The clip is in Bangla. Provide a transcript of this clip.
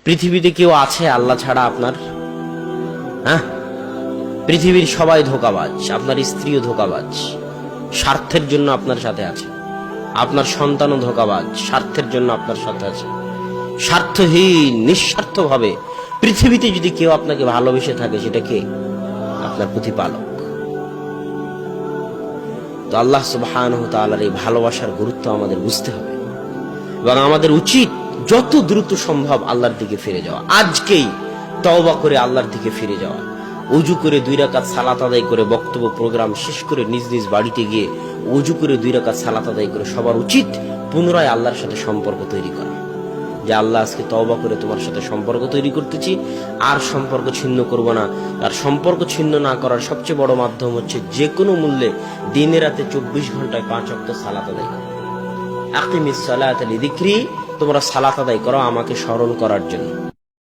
পৃথিবীতে কেউ আছে আল্লাহ ছাড়া আপনার? হ্যাঁ, পৃথিবীর সবাই ধোঁকাবাজ, আপনার স্ত্রীও ধোঁকাবাজ, স্বার্থের জন্য আপনার সাথে আছে। আপনার সন্তানও ধোঁকাবাজ, স্বার্থের জন্য আপনার সাথে আছে। স্বার্থহীন, নিঃস্বার্থভাবে পৃথিবীতে যদি কেউ আপনাকে ভালোবেসে থাকে, সেটা কে? আপনার প্রতিপালক। তো আল্লাহ সুবহানাহু ওয়া তাআলার এই ভালোবাসার গুরুত্ব আমাদের বুঝতে হবে এবং আমাদের উচিত যত দ্রুত সম্ভব আল্লাহর দিকে ফিরে যাওয়া। আজকেই তওবা করে আল্লাহর দিকে ফিরে যাওয়া, ওযু করে 2 রাকাত সালাত আদায় করে, বক্তব্য প্রোগ্রাম শেষ করে নিজ নিজ বাড়িতে গিয়ে ওযু করে 2 রাকাত সালাত আদায় করে সবার উচিত পুনরায় আল্লাহর সাথে সম্পর্ক তৈরি করা। যে আল্লাহ, আজকে তওবা করে তোমার সাথে সম্পর্ক তৈরি করতেছি, আর সম্পর্ক ছিন্ন করব না। আর সম্পর্ক ছিন্ন না করার সবচেয়ে বড় মাধ্যম হচ্ছে যে কোনো মূল্যে দিনে রাতে 24 ঘন্টায় 5 ওয়াক্ত সালাত আদায় করা। আকিমিস সালাতা লিযিকরি, তোমরা সালাত আদায় করো আমাকে স্মরণ করার জন্য।